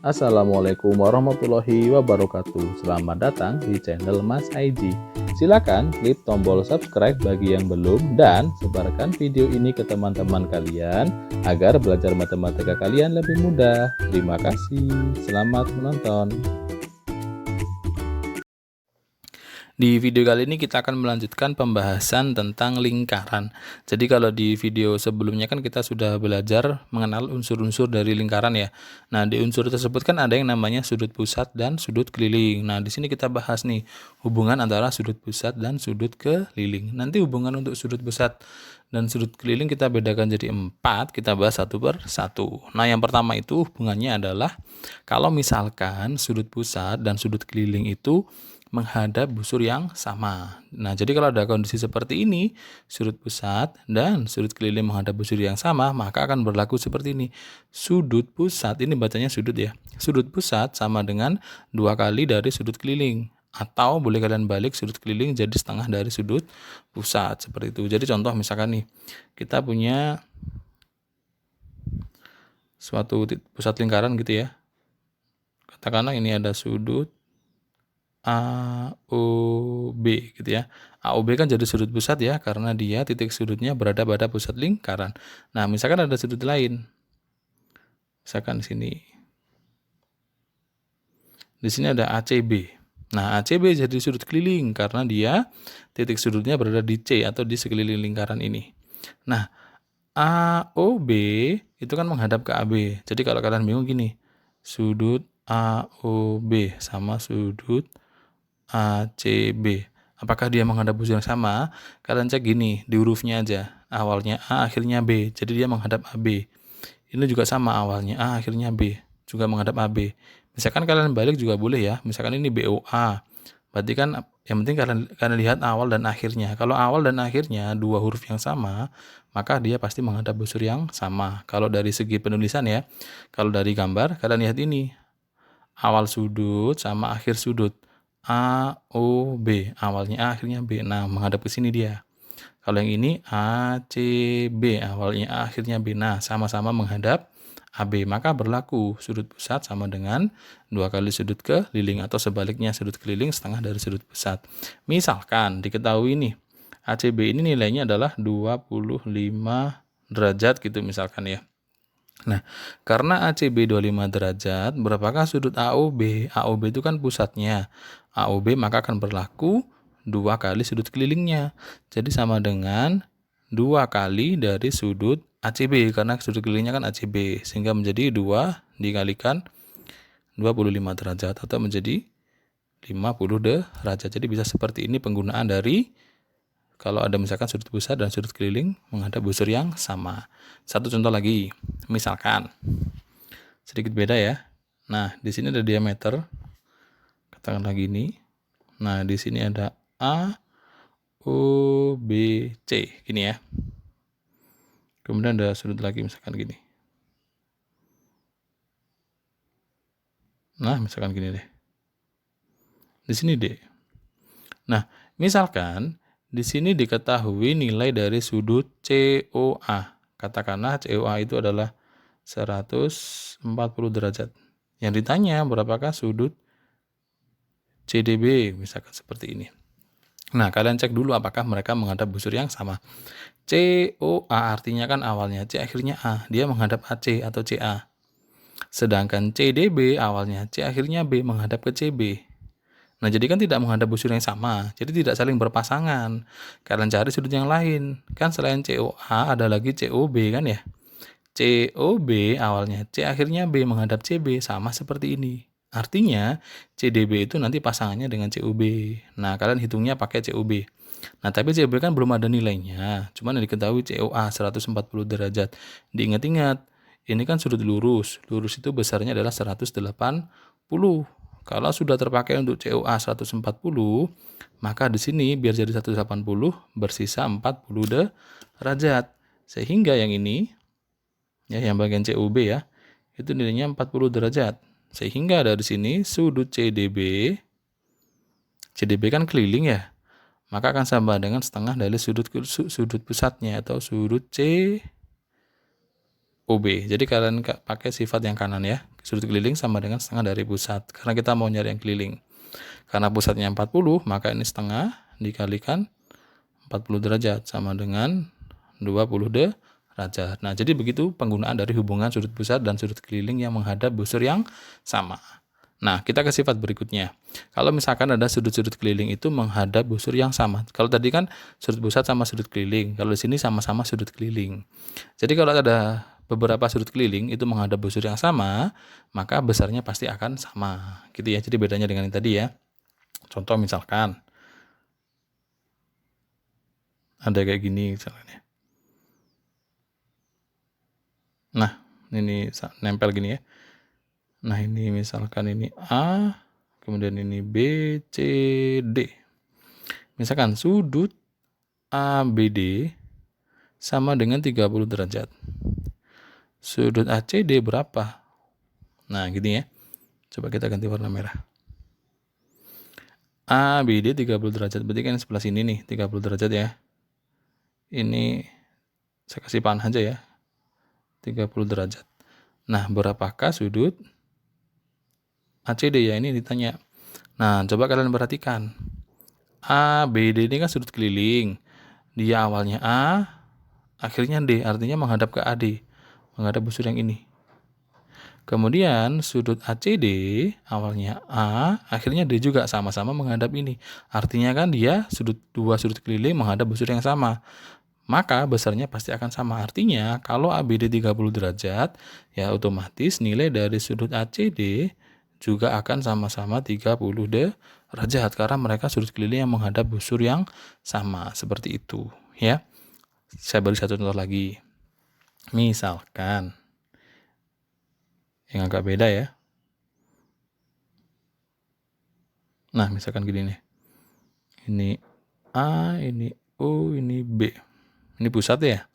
Assalamualaikum warahmatullahi wabarakatuh. Selamat datang di channel Mas Aiji. Silakan klik tombol subscribe bagi yang belum dan sebarkan video ini ke teman-teman kalian agar belajar matematika kalian lebih mudah. Terima kasih. Selamat menonton. Di video kali ini kita akan melanjutkan pembahasan tentang lingkaran. Jadi kalau di video sebelumnya kan kita sudah belajar mengenal unsur-unsur dari lingkaran ya. Nah, di unsur tersebut kan ada yang namanya sudut pusat dan sudut keliling. Nah, di sini kita bahas nih hubungan antara sudut pusat dan sudut keliling. Nanti hubungan untuk sudut pusat dan sudut keliling kita bedakan jadi 4, kita bahas satu per satu. Nah, yang pertama itu hubungannya adalah kalau misalkan sudut pusat dan sudut keliling itu menghadap busur yang sama. Nah, jadi kalau ada kondisi seperti ini, sudut pusat dan sudut keliling menghadap busur yang sama, maka akan berlaku seperti ini. Sudut pusat, ini bacanya sudut ya. Sudut pusat sama dengan 2 kali dari sudut keliling. Atau boleh kalian balik sudut keliling jadi setengah dari sudut pusat, seperti itu. Jadi contoh misalkan nih, kita punya suatu pusat lingkaran gitu ya. Katakanlah ini ada sudut AOB gitu ya. AOB kan jadi sudut pusat ya, karena dia titik sudutnya berada pada pusat lingkaran. Nah, misalkan ada sudut lain. Misalkan di sini. Di sini ada ACB. Nah, ACB jadi sudut keliling karena dia titik sudutnya berada di C atau di sekeliling lingkaran ini. Nah, AOB itu kan menghadap ke AB. Jadi kalau kalian bingung gini, sudut AOB sama sudut ACB. Apakah dia menghadap busur yang sama? Kalian cek gini, di hurufnya aja. Awalnya A, akhirnya B. Jadi dia menghadap AB. Ini juga sama awalnya A, akhirnya B. Juga menghadap AB. Misalkan kalian balik juga boleh ya. Misalkan ini BOA. Berarti kan yang penting kalian lihat awal dan akhirnya. Kalau awal dan akhirnya dua huruf yang sama, maka dia pasti menghadap busur yang sama. Kalau dari segi penulisan ya. Kalau dari gambar, kalian lihat ini. Awal sudut sama akhir sudut. A, O, B. Awalnya A, akhirnya B. Nah, menghadap ke sini dia. Kalau yang ini A, C, B. Awalnya A, akhirnya B. Nah, sama-sama menghadap AB. Maka berlaku sudut pusat sama dengan 2 kali sudut keliling atau sebaliknya sudut keliling setengah dari sudut pusat. Misalkan diketahui nih, ACB ini nilainya adalah 25 derajat gitu misalkan ya. Nah, karena ACB 25 derajat, berapakah sudut AOB? AOB itu kan pusatnya. AOB maka akan berlaku 2 kali sudut kelilingnya. Jadi sama dengan 2 kali dari sudut ACB, karena sudut kelilingnya kan ACB. Sehingga menjadi 2 dikalikan 25 derajat atau menjadi 50 derajat. Jadi bisa seperti ini penggunaan dari kalau ada misalkan sudut pusat dan sudut keliling menghadap busur yang sama. Satu contoh lagi, misalkan sedikit beda ya. Nah, di sini ada diameter, katakanlah gini. Nah, di sini ada A, O, B, C, gini ya. Kemudian ada sudut lagi misalkan gini. Nah, misalkan gini deh. Di sini D. Nah, misalkan di sini diketahui nilai dari sudut COA. Katakanlah COA itu adalah 140 derajat. Yang ditanya berapakah sudut CDB, misalkan seperti ini. Nah, kalian cek dulu apakah mereka menghadap busur yang sama. COA artinya kan awalnya C, akhirnya A. Dia menghadap AC atau CA. Sedangkan CDB awalnya C, akhirnya B, menghadap ke CB. Nah, jadi kan tidak menghadap busur yang sama. Jadi tidak saling berpasangan. Kalian cari sudut yang lain. Kan selain COA ada lagi COB kan ya. COB awalnya C, akhirnya B, menghadap CB. Sama seperti ini. Artinya CDB itu nanti pasangannya dengan COB. Nah, kalian hitungnya pakai COB. Nah, tapi COB kan belum ada nilainya. Cuman yang diketahui COA 140 derajat. Diingat-ingat, ini kan sudut lurus. Lurus itu besarnya adalah 180. Kalau sudah terpakai untuk COA 140, maka di sini biar jadi 180 bersisa 40 derajat. Sehingga yang ini, ya yang bagian COB ya, itu nilainya 40 derajat. Sehingga dari sini sudut CDB kan keliling ya, maka akan sama dengan setengah dari sudut pusatnya atau sudut COB. Jadi kalian pakai sifat yang kanan ya. sudut keliling sama dengan setengah dari pusat. Karena kita mau nyari yang keliling. Karena pusatnya 40, maka ini setengah dikalikan 40 derajat sama dengan 20 derajat. Nah, jadi begitu penggunaan dari hubungan sudut pusat dan sudut keliling yang menghadap busur yang sama. Nah, kita ke sifat berikutnya. Kalau misalkan ada sudut-sudut keliling itu menghadap busur yang sama. Kalau tadi kan sudut pusat sama sudut keliling. Kalau di sini sama-sama sudut keliling. Jadi kalau ada beberapa sudut keliling itu menghadap busur yang sama, maka besarnya pasti akan sama. Gitu ya. Jadi bedanya dengan yang tadi ya. Contoh misalkan ada kayak gini misalnya. Nah, ini nempel gini ya. Nah, ini misalkan ini A, kemudian ini B, C, D. Misalkan sudut ABD sama dengan 30 derajat. Sudut ACD berapa? Nah, gini ya. Coba kita ganti warna merah. ABD 30 derajat. Berarti kan sebelah sini nih 30 derajat ya. Ini saya kasih panah aja ya. 30 derajat. Nah, berapakah sudut ACD ya? Ini ditanya. Nah, coba kalian perhatikan. ABD ini kan sudut keliling. Dia awalnya A, akhirnya D, artinya menghadap ke AD, menghadap busur yang ini. Kemudian sudut ACD awalnya A, akhirnya D juga sama-sama menghadap ini. Artinya kan dia dua sudut keliling menghadap busur yang sama. Maka besarnya pasti akan sama. Artinya kalau ABD 30 derajat, ya otomatis nilai dari sudut ACD juga akan sama-sama 30 derajat karena mereka sudut keliling yang menghadap busur yang sama, seperti itu ya. Saya beri satu contoh lagi. Misalkan yang agak beda ya. Nah, misalkan gini nih. Ini A, ini O, ini B. Ini pusat ya.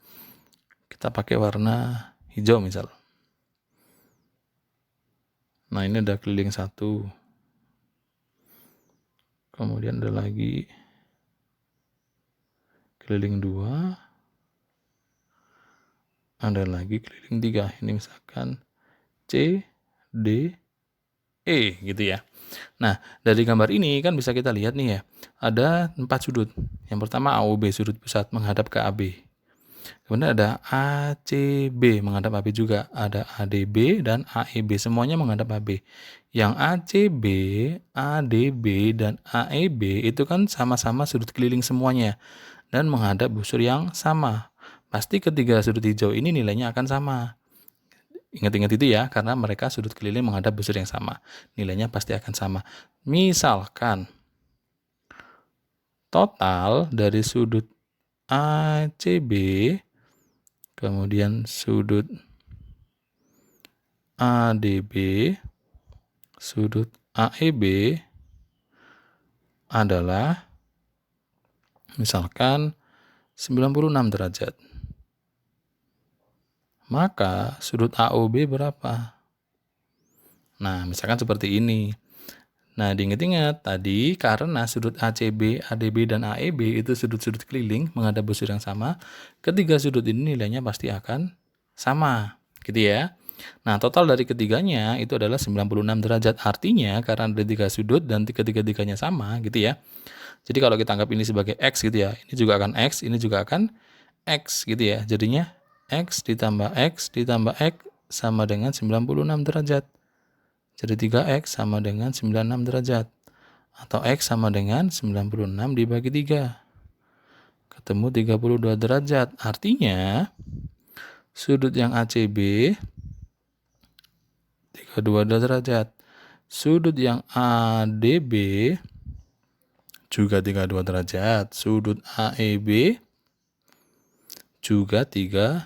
Kita pakai warna hijau misal. Nah, ini ada keliling 1. Kemudian ada lagi keliling 2. Ada lagi keliling 3. Ini misalkan C, D, E gitu ya. Nah, dari gambar ini kan bisa kita lihat nih ya. Ada 4 sudut. Yang pertama AOB, sudut pusat menghadap ke AB. Kemudian ada ACB menghadap AB juga. Ada ADB dan AEB. Semuanya menghadap AB. Yang ACB, ADB, dan AEB itu kan sama-sama sudut keliling semuanya. Dan menghadap busur yang sama. Pasti ketiga sudut hijau ini nilainya akan sama. Ingat-ingat itu ya, karena mereka sudut keliling menghadap busur yang sama. Nilainya pasti akan sama. Misalkan total dari sudut ACB, kemudian sudut ADB, sudut AEB adalah misalkan 96 derajat. Maka sudut AOB berapa? Nah, misalkan seperti ini. Nah, diingat-ingat tadi karena sudut ACB, ADB, dan AEB itu sudut-sudut keliling menghadap busur yang sama, ketiga sudut ini nilainya pasti akan sama, gitu ya. Nah, total dari ketiganya itu adalah 96 derajat. Artinya karena ada 3 sudut dan ketiga-tiganya sama, gitu ya. Jadi kalau kita anggap ini sebagai X gitu ya, ini juga akan X, ini juga akan X gitu ya. Jadinya X ditambah X sama dengan 96 derajat. Jadi 3X sama dengan 96 derajat. Atau X sama dengan 96 dibagi 3. Ketemu 32 derajat. Artinya sudut yang ACB 32 derajat. Sudut yang ADB juga 32 derajat. Sudut AEB juga 32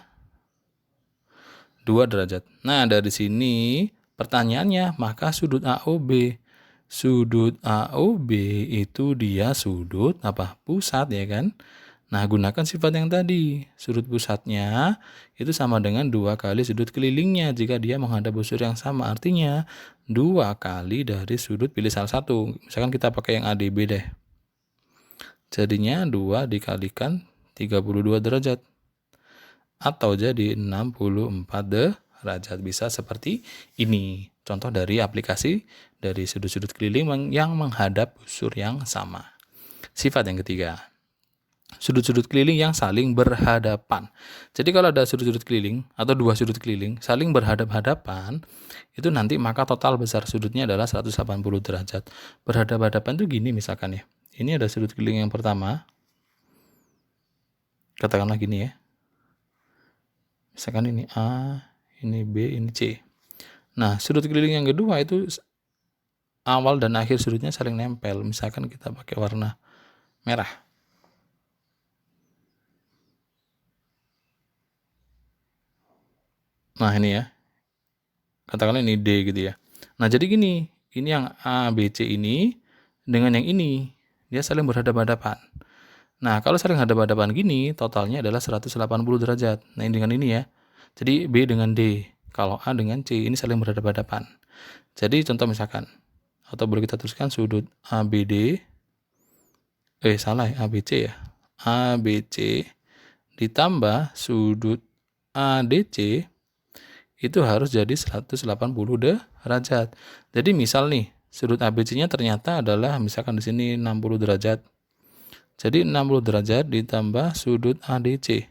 derajat. Nah, dari sini pertanyaannya, maka sudut AOB. Sudut AOB itu dia sudut apa? Pusat ya kan? Nah, gunakan sifat yang tadi. Sudut pusatnya itu sama dengan 2 kali sudut kelilingnya jika dia menghadap busur yang sama. Artinya 2 kali dari sudut, pilih salah satu. Misalkan kita pakai yang ADB deh. Jadinya 2 dikalikan 32 derajat. Atau jadi 64 derajat. Bisa seperti ini. Contoh dari aplikasi dari sudut-sudut keliling yang menghadap busur yang sama. Sifat yang ketiga, sudut-sudut keliling yang saling berhadapan. Jadi kalau ada sudut-sudut keliling atau dua sudut keliling saling berhadap-hadapan, itu nanti maka total besar sudutnya adalah 180 derajat. Berhadap-hadapan itu gini misalkan ya. Ini ada sudut keliling yang pertama. Katakanlah gini ya. Misalkan ini A, ini B, ini C. Nah, sudut keliling yang kedua itu awal dan akhir sudutnya saling nempel. Misalkan kita pakai warna merah. Nah, ini ya. Katakanlah ini D gitu ya. Nah, jadi gini. Ini yang A, B, C ini dengan yang ini. Dia saling berhadapan-hadapan. Nah, kalau saling hadap-hadapan gini, totalnya adalah 180 derajat. Nah, ini dengan ini ya. Jadi B dengan D. Kalau A dengan C, ini saling berhadapan-hadapan. Jadi contoh misalkan, atau boleh kita tuliskan sudut ABD, salah ya, ABC ya. ABC ditambah sudut ADC, itu harus jadi 180 derajat. Jadi misal nih, sudut ABC-nya ternyata adalah misalkan di sini 60 derajat. Jadi 60 derajat ditambah sudut ADC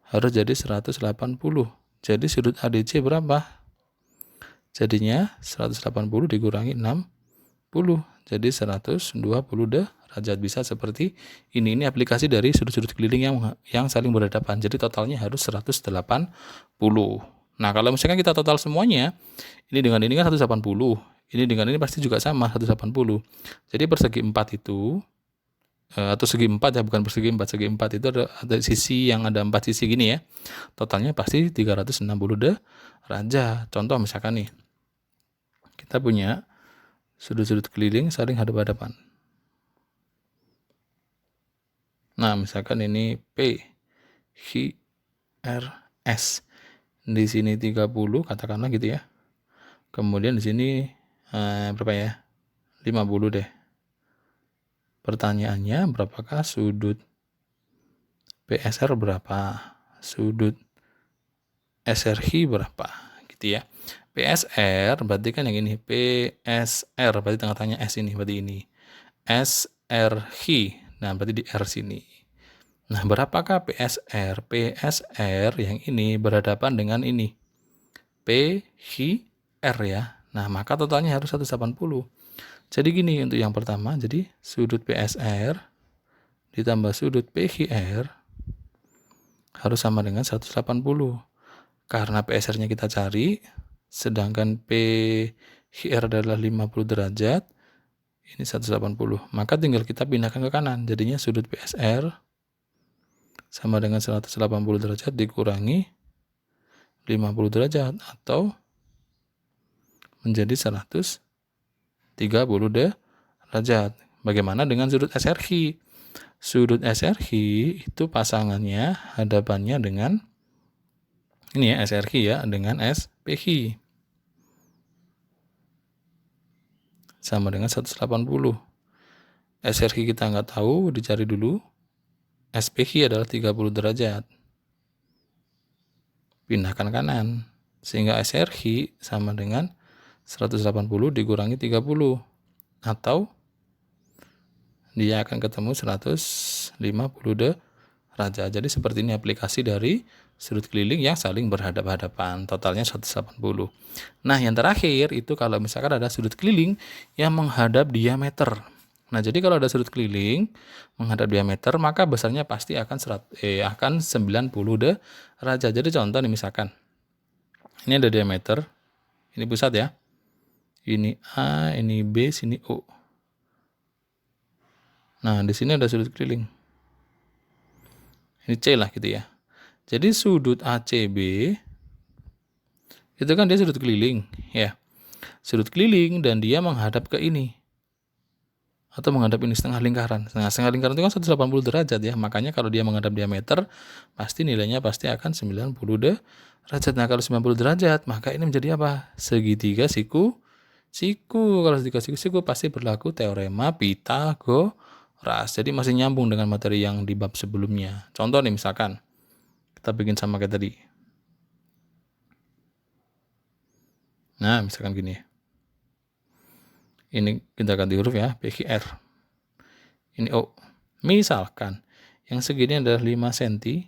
harus jadi 180. Jadi sudut ADC berapa? Jadinya 180 dikurangi 60. Jadi 120 derajat. Bisa seperti ini. Ini aplikasi dari sudut-sudut keliling yang saling berhadapan. Jadi totalnya harus 180. Nah, kalau misalkan kita total semuanya, ini dengan ini kan 180. Ini dengan ini pasti juga sama 180. Jadi persegi 4 itu atau segi 4 ya, bukan persegi 4. Segi 4 itu ada sisi yang ada 4 sisi gini ya. Totalnya pasti 360 derajat. Contoh misalkan nih, kita punya sudut-sudut keliling saling hadap-hadapan. Nah, misalkan ini P, Q, R, S. Di sini 30, katakanlah gitu ya. Kemudian di sini berapa ya? 50 deh. Pertanyaannya, berapakah sudut PSR berapa? Sudut SRI berapa? Gitu ya. PSR berarti kan yang ini. PSR berarti tengah-tengahnya S ini. Berarti ini. SRI. Nah, berarti di R sini. Nah, berapakah PSR? PSR yang ini berhadapan dengan ini. PQR ya. Nah, maka totalnya harus 180. Jadi gini untuk yang pertama, jadi sudut PSR ditambah sudut PQR harus sama dengan 180. Karena PSR-nya kita cari, sedangkan PQR adalah 50 derajat, ini 180. Maka tinggal kita pindahkan ke kanan. Jadinya sudut PSR sama dengan 180 derajat dikurangi 50 derajat atau menjadi 130 derajat. Bagaimana dengan sudut SRI? Sudut SRI itu pasangannya hadapannya dengan ini ya, SRI ya, dengan SPI. Sama dengan 180. SRI kita nggak tahu, dicari dulu. SPI adalah 30 derajat. Pindahkan kanan. Sehingga SRI sama dengan 180 dikurangi 30. Atau dia akan ketemu 150 derajat. Jadi seperti ini aplikasi dari sudut keliling yang saling berhadap-hadapan. Totalnya 180. Nah, yang terakhir itu kalau misalkan ada sudut keliling yang menghadap diameter. Nah, jadi kalau ada sudut keliling menghadap diameter, maka besarnya pasti akan 90 derajat. Jadi contoh nih misalkan, ini ada diameter, ini pusat ya, ini A, ini B, sini O. Nah, di sini ada sudut keliling, ini C lah gitu ya. Jadi sudut ACB itu kan dia sudut keliling ya, sudut keliling dan dia menghadap ke ini. Atau menghadap ini setengah lingkaran. Setengah lingkaran itu kan 180 derajat ya. Makanya kalau dia menghadap diameter, pasti nilainya pasti akan 90 derajat. Nah, kalau 90 derajat, maka ini menjadi apa? Segitiga siku. Kalau segitiga siku pasti berlaku teorema Pythagoras. Jadi masih nyambung dengan materi yang di bab sebelumnya. Contoh nih misalkan, kita bikin sama kayak tadi. Nah, misalkan gini. Ini kita ganti huruf ya, PQR. Ini O. Misalkan yang segini adalah 5 cm.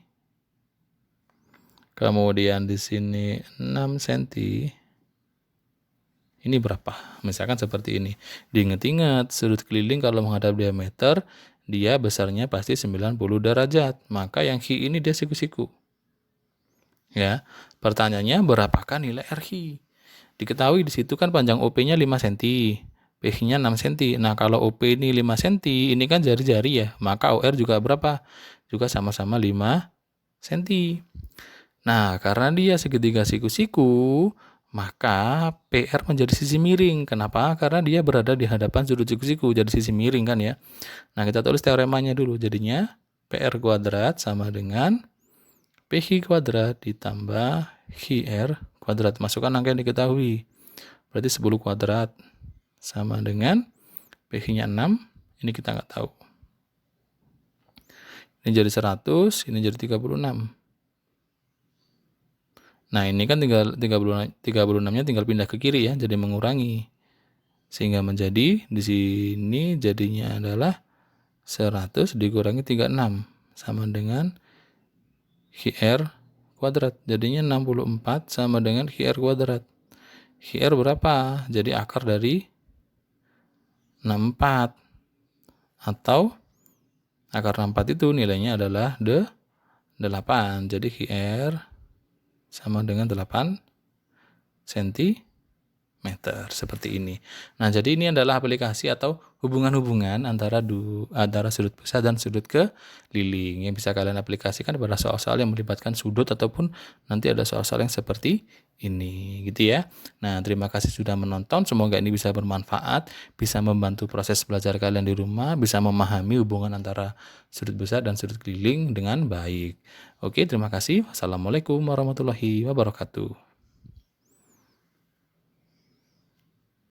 Kemudian di sini 6 cm. Ini berapa? Misalkan seperti ini. Diingat-ingat, sudut keliling kalau menghadap diameter, dia besarnya pasti 90 derajat. Maka yang Hi ini dia siku-siku. Ya, pertanyaannya berapakah nilai RHI? Diketahui di situ kan panjang OP-nya 5 cm, PH-nya 6 cm. Nah, kalau OP ini 5 cm, ini kan jari-jari ya, maka OR juga berapa? Juga sama-sama 5 cm. Nah, karena dia segitiga siku-siku, maka PR menjadi sisi miring. Kenapa? Karena dia berada di hadapan sudut siku-siku, jadi sisi miring kan ya. Nah, kita tulis teoremanya dulu. Jadinya PR kuadrat sama dengan PH kuadrat ditambah HR kuadrat. Masukkan angka yang diketahui. Berarti 10 kuadrat sama dengan PH-nya 6. Ini kita nggak tahu. Ini jadi 100, ini jadi 36. Nah, ini kan tinggal 36-nya tinggal pindah ke kiri ya, jadi mengurangi. Sehingga menjadi di sini jadinya adalah 100 dikurangi 36 sama dengan HR kuadrat. Jadinya 64 sama dengan HR kuadrat. HR berapa? Jadi akar dari 64. Atau akar 64 itu nilainya adalah 8. Jadi HR sama dengan 8 cm. Seperti ini. Nah, jadi ini adalah aplikasi atau hubungan-hubungan antara sudut pusat dan sudut keliling yang bisa kalian aplikasikan pada soal-soal yang melibatkan sudut ataupun nanti ada soal-soal yang seperti ini gitu ya. Nah, terima kasih sudah menonton. Semoga ini bisa bermanfaat, bisa membantu proses belajar kalian di rumah, bisa memahami hubungan antara sudut pusat dan sudut keliling dengan baik. Oke, terima kasih. Wassalamualaikum warahmatullahi wabarakatuh.